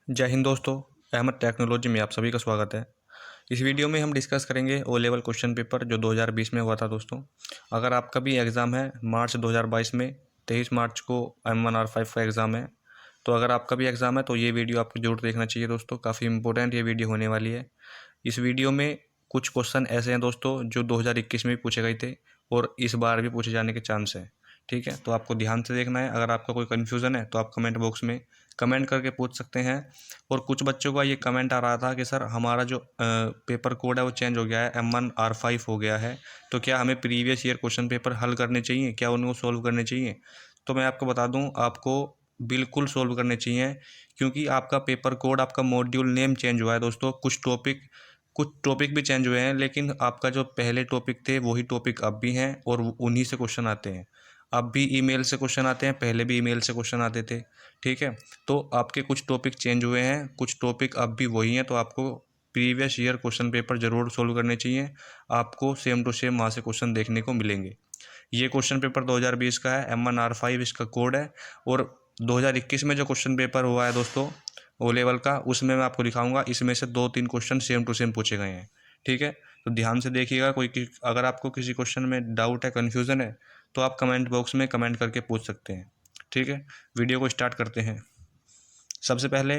जय हिंद दोस्तों। अहमद टेक्नोलॉजी में आप सभी का स्वागत है। इस वीडियो में हम डिस्कस करेंगे ओ लेवल क्वेश्चन पेपर जो 2020 में हुआ था दोस्तों। अगर आपका भी एग्ज़ाम है मार्च 2022 में, 23 मार्च को M1R5 का एग्ज़ाम है, तो अगर आपका भी एग्ज़ाम है तो ये वीडियो आपको जरूर देखना चाहिए दोस्तों। काफ़ी इंपॉर्टेंट ये वीडियो होने वाली है। इस वीडियो में कुछ क्वेश्चन ऐसे हैं दोस्तों जो 2021 में भी पूछे गए थे और इस बार भी पूछे जाने के चांस हैं। ठीक है, तो आपको ध्यान से देखना है। अगर आपका कोई कन्फ्यूज़न है तो आप कमेंट बॉक्स में कमेंट करके पूछ सकते हैं। और कुछ बच्चों का ये कमेंट आ रहा था कि सर हमारा जो पेपर कोड है वो चेंज हो गया है, M1R5 हो गया है, तो क्या हमें प्रीवियस ईयर क्वेश्चन पेपर हल करने चाहिए, क्या उनको सॉल्व करने चाहिए? तो मैं आपको बता दूं, आपको बिल्कुल सॉल्व करने चाहिए, क्योंकि आपका पेपर कोड, आपका मॉड्यूल नेम चेंज हुआ है दोस्तों। कुछ टॉपिक भी चेंज हुए हैं, लेकिन आपका जो पहले टॉपिक थे वही टॉपिक अब भी हैं और उन्हीं से क्वेश्चन आते हैं। अब भी ईमेल से क्वेश्चन आते हैं, पहले भी ईमेल से क्वेश्चन आते थे। ठीक है, तो आपके कुछ टॉपिक चेंज हुए हैं, कुछ टॉपिक अब भी वही हैं, तो आपको प्रीवियस ईयर क्वेश्चन पेपर ज़रूर सोल्व करने चाहिए। आपको सेम टू सेम वहाँ से क्वेश्चन देखने को मिलेंगे। ये क्वेश्चन पेपर 2020 का है, M1R5 इसका कोड है। और 2021 में जो क्वेश्चन पेपर हुआ है दोस्तों ओ लेवल का, उसमें मैं आपको दिखाऊंगा, इसमें से 2-3 क्वेश्चन सेम टू सेम पूछे गए हैं। ठीक है, तो ध्यान से देखिएगा। अगर आपको किसी क्वेश्चन में डाउट है, कन्फ्यूज़न है, तो आप कमेंट बॉक्स में कमेंट करके पूछ सकते हैं। ठीक है, वीडियो को स्टार्ट करते हैं। सबसे पहले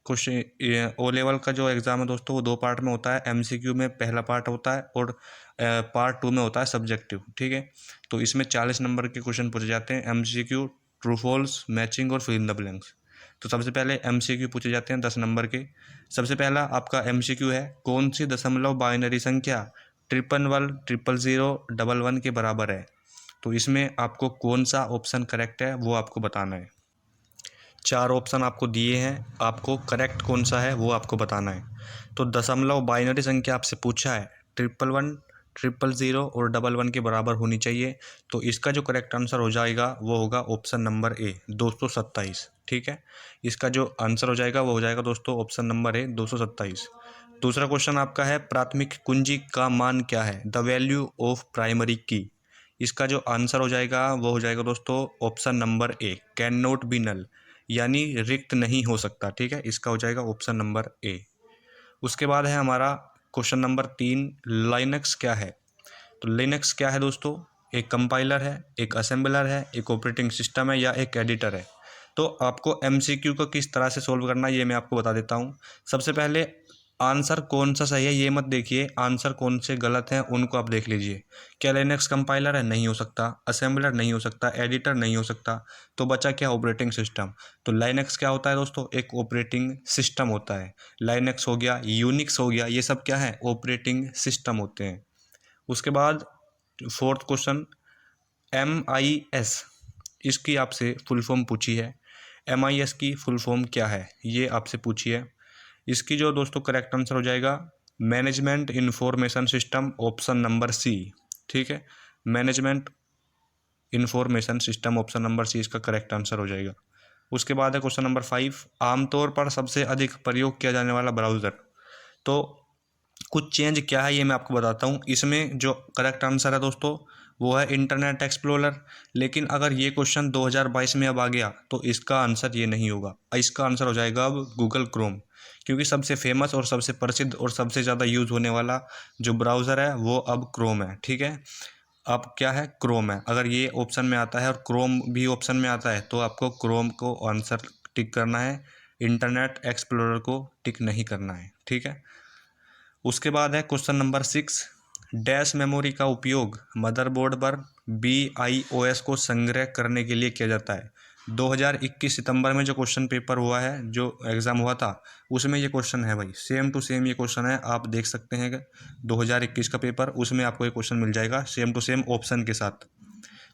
क्वेश्चन ओ लेवल का जो एग्ज़ाम है दोस्तों वो 2 पार्ट में होता है। MCQ में पहला पार्ट होता है और पार्ट 2 में होता है सब्जेक्टिव। ठीक है, तो इसमें 40 नंबर के क्वेश्चन पूछे जाते हैं। MCQ, ट्रू फॉल्स, मैचिंग और फिल इन द ब्लैंक्स। तो सबसे पहले MCQ पूछे जाते हैं 10 नंबर के। सबसे पहला आपका MCQ है, कौन सी दशमलव बाइनरी संख्या 111, 000, 11 के बराबर है? तो इसमें आपको कौन सा ऑप्शन करेक्ट है वो आपको बताना है। 4 ऑप्शन आपको दिए हैं, आपको करेक्ट कौन सा है वो आपको बताना है। तो दशमलव बाइनरी संख्या आपसे पूछा है 111, 000 और 11 के बराबर होनी चाहिए। तो इसका जो करेक्ट आंसर हो जाएगा वो होगा ऑप्शन नंबर ए, 227। ठीक है, इसका जो आंसर हो जाएगा वो हो जाएगा दोस्तों ऑप्शन नंबर ए, 227। दूसरा क्वेश्चन आपका है, प्राथमिक कुंजी का मान क्या है? द वैल्यू ऑफ प्राइमरी की। इसका जो आंसर हो जाएगा वो हो जाएगा दोस्तों option number A, can not be null, यानी रिक्त नहीं हो सकता। ठीक है, इसका हो जाएगा ऑप्शन नंबर ए। उसके बाद है हमारा क्वेश्चन नंबर 3, लाइनक्स क्या है? तो लिनक्स क्या है दोस्तों? एक कंपाइलर है, एक असेंबलर है, एक ऑपरेटिंग सिस्टम है या एक एडिटर है? तो आपको MCQ को किस तरह से सोल्व करना है ये मैं आपको बता देता हूँ। सबसे पहले आंसर कौन सा सही है ये मत देखिए, आंसर कौन से गलत हैं उनको आप देख लीजिए। क्या लिनक्स कंपाइलर है? नहीं हो सकता। असेंबलर नहीं हो सकता। एडिटर नहीं हो सकता। तो बचा क्या? Operating system. तो लाइनक्स क्या होता है दोस्तों? एक ऑपरेटिंग सिस्टम होता है। लाइनक्स हो गया, यूनिक्स हो गया, ये सब क्या है? ऑपरेटिंग सिस्टम होते हैं। उसके बाद फोर्थ क्वेश्चन, MIS, इसकी आपसे फुल फॉर्म पूछी है। MIS की फुल फॉर्म क्या है ये आपसे पूछी है। इसकी जो दोस्तों करेक्ट आंसर हो जाएगा management information system, option number C. ठीक है, management information system, option number C इसका करेक्ट आंसर हो जाएगा। उसके बाद है क्वेश्चन नंबर 5, आमतौर पर सबसे अधिक प्रयोग किया जाने वाला ब्राउज़र। तो कुछ चेंज क्या है ये मैं आपको बताता हूँ। इसमें जो करेक्ट आंसर है दोस्तों वो है इंटरनेट एक्सप्लोरर। लेकिन अगर ये क्वेश्चन 2022 में अब आ गया तो इसका आंसर ये नहीं होगा। इसका आंसर हो जाएगा अब गूगल क्रोम, क्योंकि सबसे फेमस और सबसे प्रसिद्ध और सबसे ज़्यादा यूज़ होने वाला जो ब्राउज़र है वो अब क्रोम है। ठीक है, अब क्या है? क्रोम है। अगर ये ऑप्शन में आता है और क्रोम भी ऑप्शन में आता है तो आपको क्रोम को आंसर टिक करना है, इंटरनेट एक्सप्लोरर को टिक नहीं करना है। ठीक है, उसके बाद है क्वेश्चन नंबर 6, डैश मेमोरी का उपयोग मदरबोर्ड पर BIOS को संग्रह करने के लिए किया जाता है। 2021 सितंबर में जो क्वेश्चन पेपर हुआ है, जो एग्ज़ाम हुआ था, उसमें ये क्वेश्चन है भाई, सेम टू सेम ये क्वेश्चन है। आप देख सकते हैं कि 2021 का पेपर, उसमें आपको ये क्वेश्चन मिल जाएगा सेम टू सेम ऑप्शन के साथ।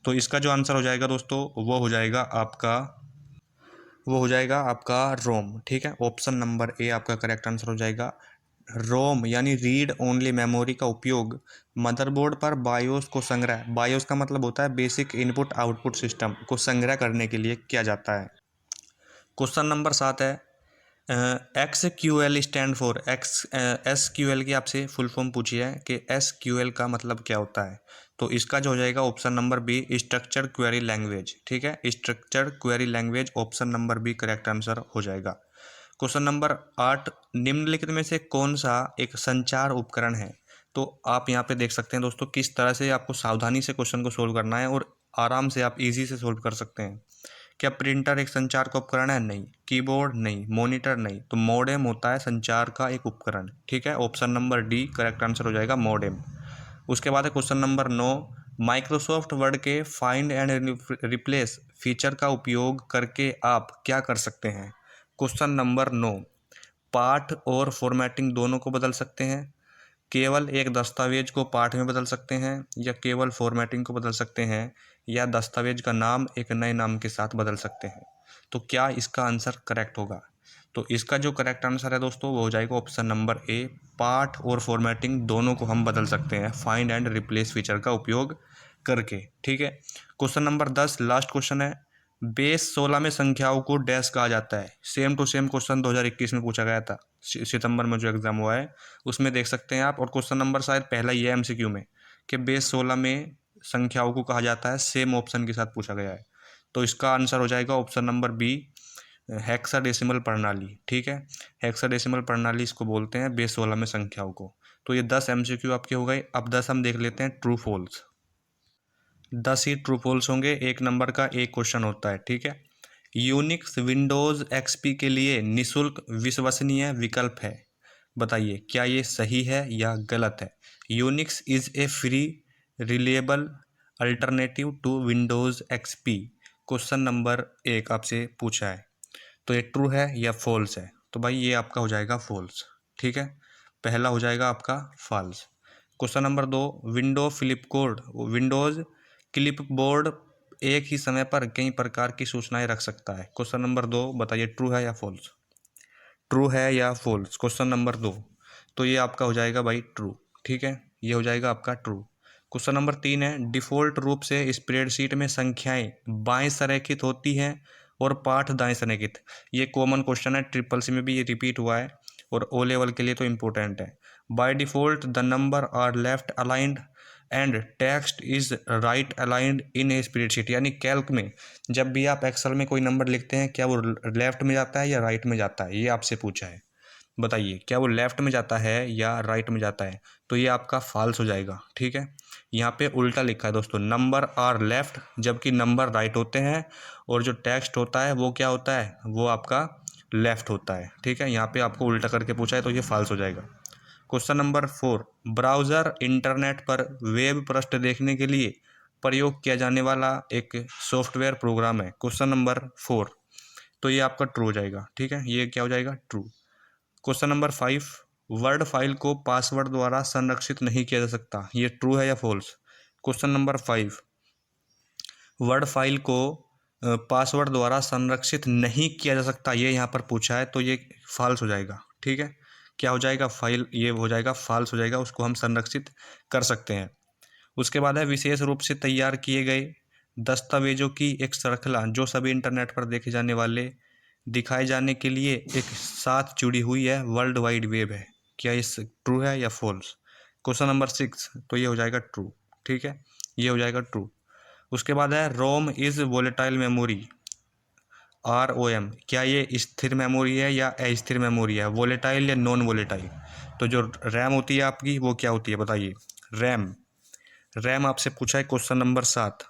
तो इसका जो आंसर हो जाएगा दोस्तों वो हो जाएगा आपका रोम। ठीक है, ऑप्शन नंबर ए आपका करेक्ट आंसर हो जाएगा। रोम यानी रीड ओनली मेमोरी का उपयोग मदरबोर्ड पर बायोस को संग्रह, बायोस का मतलब होता है बेसिक इनपुट आउटपुट सिस्टम, को संग्रह करने के लिए किया जाता है। क्वेश्चन नंबर 7 है, XQL स्टैंड फॉर SQL की आपसे फुल फॉर्म पूछी है कि SQL का मतलब क्या होता है। तो इसका जो हो जाएगा option number B, structured query language. ठीक है, structured query language, option number B correct answer हो जाएगा। क्वेश्चन नंबर 8, निम्नलिखित में से कौन सा एक संचार उपकरण है। तो आप यहाँ पे देख सकते हैं दोस्तों किस तरह से आपको सावधानी से क्वेश्चन को सोल्व करना है और आराम से आप इजी से सोल्व कर सकते हैं। क्या प्रिंटर एक संचार का उपकरण है? नहीं। कीबोर्ड? नहीं। मॉनिटर? नहीं। तो मॉडेम होता है संचार का एक उपकरण। ठीक है, option number D correct answer हो जाएगा, मॉडेम। उसके बाद है क्वेश्चन नंबर 9, माइक्रोसॉफ्ट वर्ड के फाइंड एंड रिप्लेस फीचर का उपयोग करके आप क्या कर सकते हैं। क्वेश्चन नंबर 9, पाठ और फॉर्मेटिंग दोनों को बदल सकते हैं, केवल एक दस्तावेज को पाठ में बदल सकते हैं, या केवल फॉर्मेटिंग को बदल सकते हैं, या दस्तावेज का नाम एक नए नाम के साथ बदल सकते हैं। तो क्या इसका आंसर करेक्ट होगा? तो इसका जो करेक्ट आंसर है दोस्तों वो हो जाएगा ऑप्शन नंबर ए, पाठ और फॉर्मेटिंग दोनों को हम बदल सकते हैं फाइंड एंड रिप्लेस फीचर का उपयोग करके। ठीक है, क्वेश्चन नंबर 10 लास्ट क्वेश्चन है, बेस 16 में संख्याओं को डैश कहा जाता है। सेम टू सेम क्वेश्चन 2021 में पूछा गया था, सितंबर में जो एग्जाम हुआ है उसमें देख सकते हैं आप। और क्वेश्चन नंबर शायद पहला ही है एमसीक्यू में कि बेस 16 में संख्याओं को कहा जाता है, सेम ऑप्शन के साथ पूछा गया है। तो इसका आंसर हो जाएगा ऑप्शन नंबर बी, हेक्साडेसिमल प्रणाली। ठीक है, हेक्साडेसिमल प्रणाली इसको बोलते हैं बेस 16 में संख्याओं को। तो ये 10 एमसीक्यू आपके हो गए। अब 10 हम देख लेते हैं ट्रू फॉल्स। 10 ही ट्रू फॉल्स होंगे, एक नंबर का एक क्वेश्चन होता है। ठीक है, यूनिक्स विंडोज़ एक्सपी के लिए निःशुल्क विश्वसनीय विकल्प है, बताइए क्या ये सही है या गलत है। Unix is a free reliable alternative to Windows XP, question number 1 आपसे पूछा है। तो ये ट्रू है या फॉल्स है? तो भाई ये आपका हो जाएगा फॉल्स। ठीक है, पहला हो जाएगा आपका false. Question number 2, Windows clipboard एक ही समय पर कई प्रकार की सूचनाएं रख सकता है। क्वेश्चन नंबर 2 बताइए ट्रू है या फॉल्स, ट्रू है या फॉल्स, क्वेश्चन नंबर 2। तो ये आपका हो जाएगा भाई ट्रू। ठीक है, ये हो जाएगा आपका ट्रू। क्वेश्चन नंबर 3 है, डिफ़ॉल्ट रूप से स्प्रेडशीट में संख्याएं बाएं संरेखित होती हैं और पाठ दाएं संरेखित। ये कॉमन क्वेश्चन है, ट्रिपल सी में भी ये रिपीट हुआ है और ओ लेवल के लिए तो इम्पोर्टेंट है। By default the number are left aligned and text is right aligned in a spreadsheet, यानी कैल्क में जब भी आप एक्सेल में कोई नंबर लिखते हैं क्या वो लेफ्ट में जाता है या राइट में जाता है, ये आपसे पूछा है। बताइए क्या वो लेफ्ट में जाता है या राइट में जाता है। तो ये आपका फॉल्स हो जाएगा। ठीक है, यहाँ पे उल्टा लिखा है दोस्तों, नंबर आर लेफ्ट जबकि नंबर राइट होते हैं, और जो टेक्स्ट होता है वो क्या होता है, वो आपका लेफ्ट होता है। ठीक है, यहाँ पे आपको उल्टा करके पूछा है तो ये फॉल्स हो जाएगा। क्वेश्चन नंबर 4, ब्राउज़र इंटरनेट पर वेब पृष्ठ देखने के लिए प्रयोग किया जाने वाला एक सॉफ्टवेयर प्रोग्राम है। क्वेश्चन नंबर 4, तो ये आपका ट्रू हो जाएगा। ठीक है, ये क्या हो जाएगा, true. Question number 5, word file को पासवर्ड द्वारा संरक्षित नहीं किया जा सकता, ये ट्रू है या false. Question number 5, word file को पासवर्ड द्वारा संरक्षित नहीं किया जा सकता, ये यहाँ पर पूछा है तो ये फॉल्स हो जाएगा। ठीक है, क्या हो जाएगा, फाइल ये हो जाएगा फॉल्स हो जाएगा, उसको हम संरक्षित कर सकते हैं। उसके बाद है, विशेष रूप से तैयार किए गए दस्तावेजों की एक श्रृंखला जो सभी इंटरनेट पर देखे जाने वाले दिखाए जाने के लिए एक साथ जुड़ी हुई है, वर्ल्ड वाइड वेब है, क्या ये ट्रू है या फॉल्स। क्वेश्चन नंबर 6, तो ये हो जाएगा ट्रू। ठीक है, ये हो जाएगा ट्रू। उसके बाद है, ROM is volatile memory, ROM, क्या ये स्थिर मेमोरी है या अस्थिर मेमोरी है, वोलेटाइल या नॉन वोलेटाइल। तो जो रैम होती है आपकी वो क्या होती है, बताइए। रैम, रैम आपसे पूछा है क्वेश्चन नंबर 7,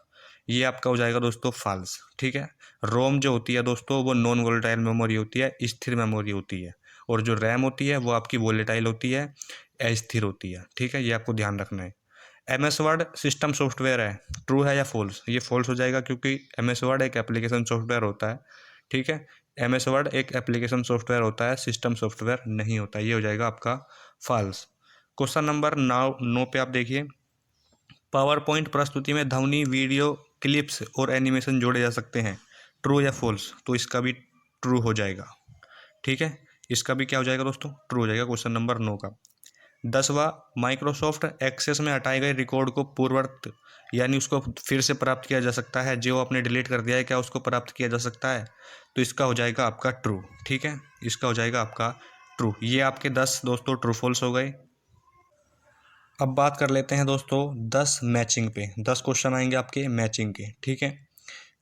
ये आपका हो जाएगा दोस्तों फॉल्स। ठीक है, रोम जो होती है दोस्तों वो नॉन वोलेटाइल मेमोरी होती है, स्थिर मेमोरी होती है, और जो रैम होती है वो आपकी वोलेटाइल होती है, अस्थिर होती है। ठीक है, ये आपको ध्यान रखना है। MS वर्ड सिस्टम सॉफ्टवेयर है, ट्रू है या फॉल्स। ये फॉल्स हो जाएगा क्योंकि MS वर्ड एक एप्लीकेशन सॉफ्टवेयर होता है। ठीक है, MS वर्ड एक एप्लीकेशन सॉफ्टवेयर होता है, सिस्टम सॉफ्टवेयर नहीं होता, ये हो जाएगा आपका फॉल्स। क्वेश्चन नंबर 9 पे आप देखिए, पावर पॉइंट प्रस्तुति में ध्वनि वीडियो क्लिप्स और एनिमेशन जोड़े जा सकते हैं, ट्रू या फॉल्स। तो इसका भी ट्रू हो जाएगा। ठीक है, इसका भी क्या हो जाएगा दोस्तों, ट्रू हो जाएगा क्वेश्चन नंबर 9 का। 10वां, माइक्रोसॉफ्ट एक्सेस में हटाए गए रिकॉर्ड को पूर्ववत यानी उसको फिर से प्राप्त किया जा सकता है, जो आपने डिलीट कर दिया है क्या उसको प्राप्त किया जा सकता है। तो इसका हो जाएगा आपका ट्रू। ठीक है, इसका हो जाएगा आपका ट्रू। ये आपके 10 दोस्तों ट्रू फॉल्स हो गए। अब बात कर लेते हैं दोस्तों 10 मैचिंग पे। 10 क्वेश्चन आएंगे आपके मैचिंग के। ठीक है,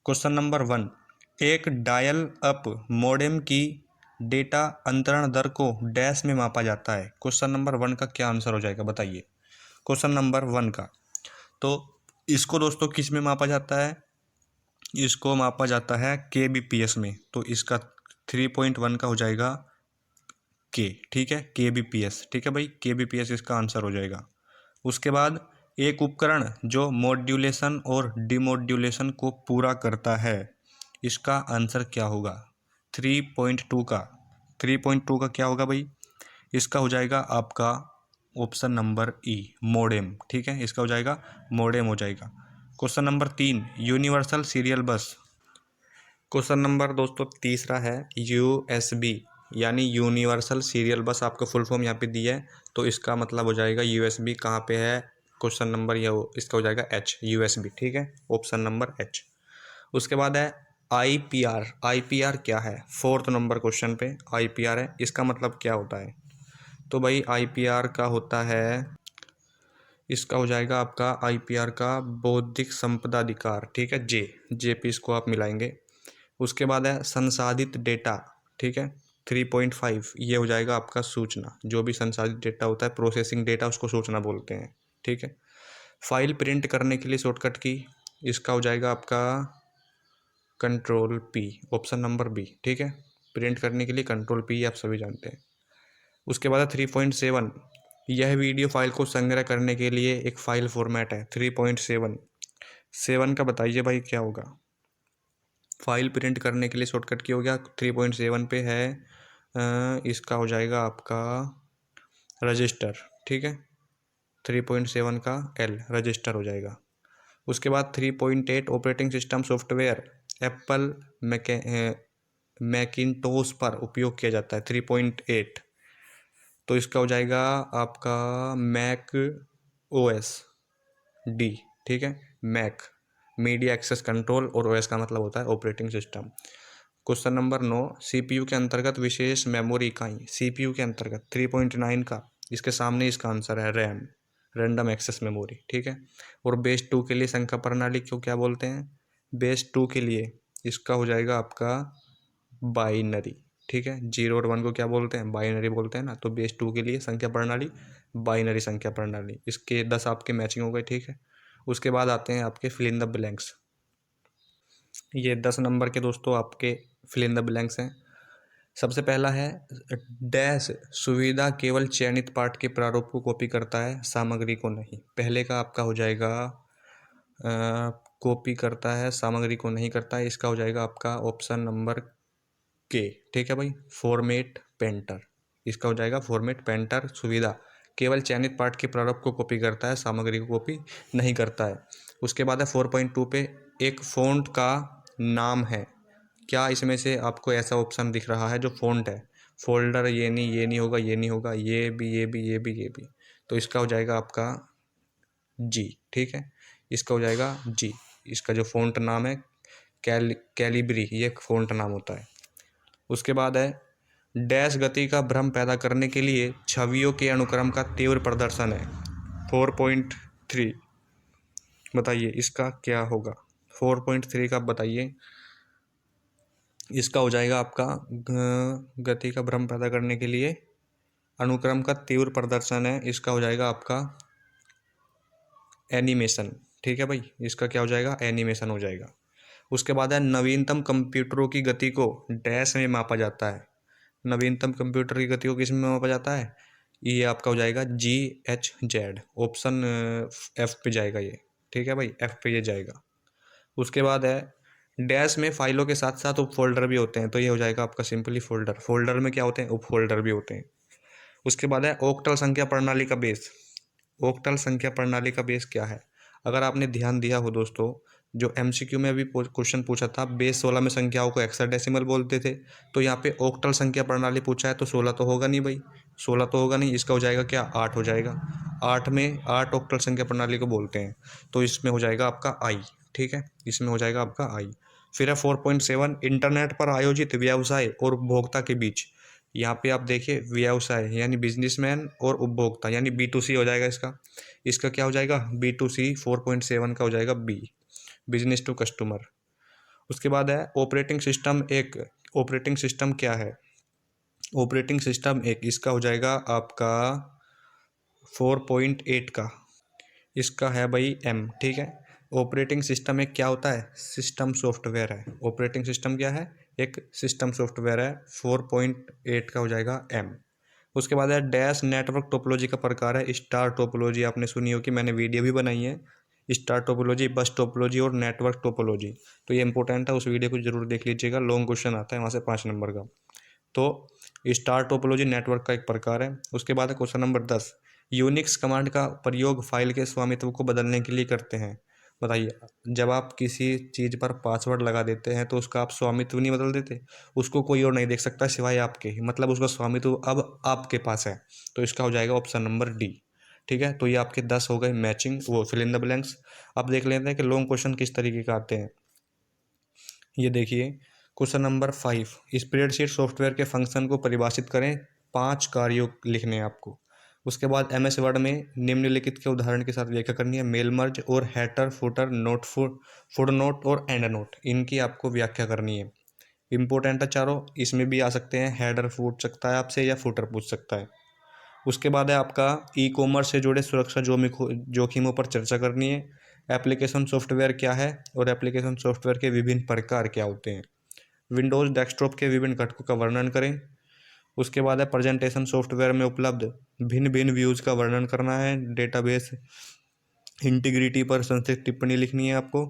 क्वेश्चन नंबर 1, एक डायल अप मॉडेम की डेटा अंतरण दर को डैश में मापा जाता है। क्वेश्चन नंबर 1 का क्या आंसर हो जाएगा बताइए। क्वेश्चन नंबर 1 का, तो इसको दोस्तों किस में मापा जाता है, इसको मापा जाता है kbps में। तो इसका 3.1 का हो जाएगा के, ठीक है, kbps, ठीक है भाई, kbps इसका आंसर हो जाएगा। उसके बाद एक उपकरण जो मॉड्यूलेशन और डिमॉड्यूलेशन को पूरा करता है, इसका आंसर क्या होगा। 3.2 का, 3.2 का क्या होगा भाई, इसका हो जाएगा आपका ऑप्शन नंबर ई, मोडेम, ठीक है, इसका हो जाएगा मोडेम हो जाएगा। क्वेश्चन नंबर 3, यूनिवर्सल सीरियल बस। क्वेश्चन नंबर दोस्तों तीसरा है यूएसबी, यानी यूनिवर्सल सीरियल बस, आपका फुल फॉर्म यहाँ पे दी है, तो इसका मतलब हो जाएगा यूएसबी कहाँ पे है, क्वेश्चन नंबर ये इसका हो जाएगा एच, यूएसबी, ठीक है, ऑप्शन नंबर एच। उसके बाद है आईपीआर। आईपीआर क्या है, 4th नंबर क्वेश्चन पे आईपीआर है, इसका मतलब क्या होता है। तो भाई आईपीआर का होता है, इसका हो जाएगा आपका आईपीआर का बौद्धिक संपदा अधिकार, ठीक है, जे पी इसको आप मिलाएंगे। उसके बाद है संसाधित डेटा, ठीक है, 3.5 ये हो जाएगा आपका सूचना, जो भी संसाधित डेटा होता है, प्रोसेसिंग डेटा, उसको सूचना बोलते हैं, ठीक है। फाइल प्रिंट करने के लिए शॉर्टकट की, इसका हो जाएगा आपका control P, option number B, ठीक है, प्रिंट करने के लिए कंट्रोल पी आप सभी जानते हैं। उसके बाद है 3.7, यह वीडियो फाइल को संग्रह करने के लिए एक फाइल फॉर्मेट है। 3.7 7 का बताइए भाई क्या होगा। फाइल प्रिंट करने के लिए शॉर्टकट की हो गया, 3.7 पे है इसका हो जाएगा आपका रजिस्टर, ठीक है, 3.7 का एल रजिस्टर हो जाएगा। उसके बाद 3.8 operating system software Apple Macintosh पर उपयोग किया जाता है। 3.8 तो इसका हो जाएगा आपका मैक ओएस डी, ठीक है, मैक मीडिया एक्सेस कंट्रोल, और ओएस का मतलब होता है operating system. Question number 9, CPU के अंतर्गत विशेष मेमोरी इकाई, सीपीयू के अंतर्गत 3.9 का, इसके सामने इसका आंसर है रैम, रैंडम एक्सेस मेमोरी, ठीक है। और बेस 2 के लिए संख्या प्रणाली को क्या बोलते हैं, बेस 2 के लिए इसका हो जाएगा आपका बाइनरी, ठीक है, 0 और 1 को क्या बोलते हैं, बाइनरी बोलते हैं ना। तो बेस 2 के लिए संख्या प्रणाली बाइनरी संख्या प्रणाली, इसके 10 आपके मैचिंग हो गए, ठीक है। उसके बाद आते हैं आपके फिल इन द ब्लैंक्स, ये 10 नंबर के दोस्तों आपके फिल इन द ब्लैंक्स हैं। सबसे पहला है डैश सुविधा केवल चयनित पाठ के प्रारूप को कॉपी करता है, सामग्री को नहीं। पहले का आपका हो जाएगा कॉपी करता है, सामग्री को नहीं करता है, इसका हो जाएगा आपका ऑप्शन नंबर के, ठीक है भाई, फॉर्मेट पेंटर, इसका हो जाएगा फॉर्मेट पेंटर सुविधा केवल चयनित पाठ के प्रारूप को कॉपी करता है, सामग्री को कॉपी नहीं करता है। उसके बाद है 4.2 पे एक फ़ॉन्ट का नाम है, क्या इसमें से आपको ऐसा ऑप्शन दिख रहा है जो फ़ॉन्ट है, फोल्डर, ये नहीं होगा, ये नहीं होगा, ये भी, ये भी, ये भी, ये भी, तो इसका हो जाएगा आपका जी, ठीक है, इसका हो जाएगा जी, इसका जो फ़ॉन्ट नाम है कैलिब्री, ये फ़ॉन्ट नाम होता है। उसके बाद है डैश गति का भ्रम पैदा करने के लिए छवियों के अनुक्रम का तीव्र प्रदर्शन है। 4.3 बताइए इसका क्या होगा, 4.3 का बताइए, इसका हो जाएगा आपका गति का भ्रम पैदा करने के लिए अनुक्रम का तीव्र प्रदर्शन है, इसका हो जाएगा आपका एनिमेशन, ठीक है भाई, इसका क्या हो जाएगा, एनिमेशन हो जाएगा। उसके बाद है नवीनतम कंप्यूटरों की गति को डैश में मापा जाता है, नवीनतम कंप्यूटर की गति को किस में मापा जाता है, ये आपका हो जाएगा GHZ, ऑप्शन एफ पे जाएगा ये, ठीक है भाई, एफ पे ये जाएगा। उसके बाद है डैश में फाइलों के साथ साथ उप फोल्डर भी होते हैं, तो ये हो जाएगा आपका सिंपली फोल्डर, फोल्डर में क्या होते हैं, उप फोल्डर भी होते हैं। उसके बाद है ओक्टल संख्या प्रणाली का बेस, ओक्टल संख्या प्रणाली का बेस क्या है। अगर आपने ध्यान दिया हो दोस्तों, जो MCQ में अभी क्वेश्चन पूछा था, बेस 16 में संख्याओं को हेक्साडेसिमल बोलते थे, तो यहाँ पे ओक्टल संख्या प्रणाली पूछा है, तो 16 तो होगा नहीं भाई, 16 तो होगा नहीं, इसका हो जाएगा क्या, 8 हो जाएगा, 8 में 8 ओक्टल संख्या प्रणाली को बोलते हैं, तो इसमें हो जाएगा आपका आई, ठीक है, इसमें हो जाएगा आपका आई। फिर है 4.7 इंटरनेट पर आयोजित व्यवसाय और उपभोक्ता के बीच, यहाँ पे आप देखिए व्यवसाय यानी बिजनेसमैन और उपभोक्ता यानी B2C हो जाएगा, इसका क्या हो जाएगा, B2C, 4.7 का हो जाएगा बी, बिजनेस टू कस्टमर। उसके बाद है ऑपरेटिंग सिस्टम, एक ऑपरेटिंग सिस्टम क्या है, ऑपरेटिंग सिस्टम एक इसका हो जाएगा आपका 4.8 का, इसका है भाई M, ठीक है। ऑपरेटिंग सिस्टम एक क्या होता है, सिस्टम सॉफ्टवेयर है। ऑपरेटिंग सिस्टम क्या है, एक सिस्टम सॉफ्टवेयर है। 4.8 का हो जाएगा M। उसके बाद है डैश नेटवर्क टोपोलॉजी का प्रकार है स्टार टोपोलॉजी, आपने सुनी हो कि मैंने वीडियो भी बनाई है, स्टार टोपोलॉजी, बस टोपोलॉजी और नेटवर्क टोपोलॉजी। तो ये इंपॉर्टेंट है, उस वीडियो को जरूर देख लीजिएगा, लॉन्ग क्वेश्चन आता है वहाँ से 5 नंबर का। तो स्टार टोपोलॉजी नेटवर्क का एक प्रकार है। उसके बाद है क्वेश्चन नंबर 10, यूनिक्स कमांड का प्रयोग फाइल के स्वामित्व को बदलने के लिए करते हैं। बताइए, जब आप किसी चीज़ पर पासवर्ड लगा देते हैं तो उसका आप स्वामित्व नहीं बदल देते, उसको कोई और नहीं देख सकता सिवाय आपके ही, मतलब उसका स्वामित्व अब आपके पास है। तो इसका हो जाएगा ऑप्शन नंबर डी, ठीक है। तो ये आपके 10 हो गए मैचिंग, वो फिल इन द ब्लैंक्स। अब देख लेते हैं कि लॉन्ग क्वेश्चन किस तरीके का आते हैं। ये देखिए क्वेश्चन नंबर 5, स्प्रेडशीट सॉफ्टवेयर के फंक्शन को परिभाषित करें, 5 कार्यों लिखने हैं आपको। उसके बाद MS वर्ड में निम्नलिखित के उदाहरण के साथ व्याख्या करनी है, मेल मर्ज और Hatter, footer, note, foot note और एंड नोट, इनकी आपको व्याख्या करनी है। इंपॉर्टेंट है चारों, इसमें भी आ सकते हैं, हेडर पूछ सकता है आपसे या फुटर पूछ सकता है। उसके बाद है आपका ई कॉमर्स से जुड़े सुरक्षा जोखिमों पर चर्चा करनी है, एप्लीकेशन सॉफ्टवेयर क्या है और एप्लीकेशन सॉफ्टवेयर के विभिन्न प्रकार क्या होते हैं, विंडोज़ डेस्कटॉप के विभिन्न घटकों का वर्णन करें। उसके बाद है प्रेजेंटेशन सॉफ्टवेयर में उपलब्ध भिन्न भिन्न व्यूज़ का वर्णन करना है, डेटाबेस इंटीग्रिटी पर संक्षिप्त टिप्पणी लिखनी है आपको।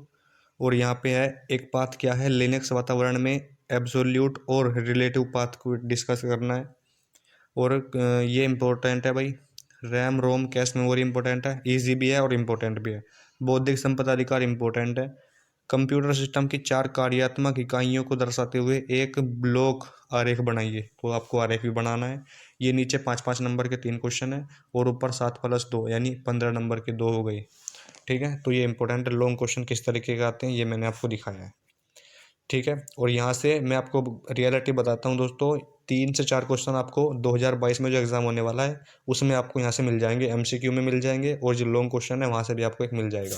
और यहाँ पे है एक पाथ क्या है, लिनक्स वातावरण में एब्सोल्यूट और रिलेटिव पाथ को डिस्कस करना है। और ये इम्पोर्टेंट है भाई, RAM ROM cache memory important है, ईजी भी है और इम्पोर्टेंट भी है। बौद्धिक संपदा अधिकार इम्पोर्टेंट है। कंप्यूटर सिस्टम की 4 कार्यात्मक इकाइयों को दर्शाते हुए एक ब्लॉक आरेख बनाइए, तो आपको आरेख भी बनाना है। ये नीचे 5-5 नंबर के 3 क्वेश्चन है और ऊपर 7+2 यानी 15 नंबर के 2 हो गए, ठीक है। तो ये इंपॉर्टेंट है, लॉन्ग क्वेश्चन किस तरीके के आते हैं ये मैंने आपको दिखाया है, ठीक है। और यहाँ से मैं आपको रियलिटी बताता हूँ दोस्तों, 3 से 4 क्वेश्चन आपको 2022 में जो एग्ज़ाम होने वाला है उसमें आपको यहाँ से मिल जाएंगे, MCQ में मिल जाएंगे, और जो लॉन्ग क्वेश्चन है वहाँ से भी आपको एक मिल जाएगा।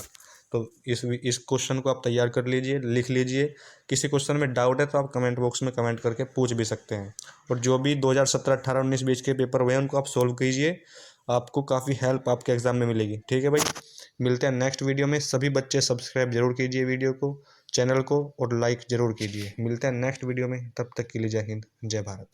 तो इस क्वेश्चन को आप तैयार कर लीजिए, लिख लीजिए। किसी क्वेश्चन में डाउट है तो आप कमेंट बॉक्स में कमेंट करके पूछ भी सकते हैं। और जो भी 2017, 18, 19, 20 के पेपर हुए हैं उनको आप सोल्व कीजिए, आपको काफ़ी हेल्प आपके एग्ज़ाम में मिलेगी, ठीक है भाई। मिलते हैं नेक्स्ट वीडियो में। सभी बच्चे सब्सक्राइब जरूर कीजिए वीडियो को, चैनल को, और लाइक ज़रूर कीजिए। मिलते हैं नेक्स्ट वीडियो में, तब तक के लिए जय हिंद, जय भारत।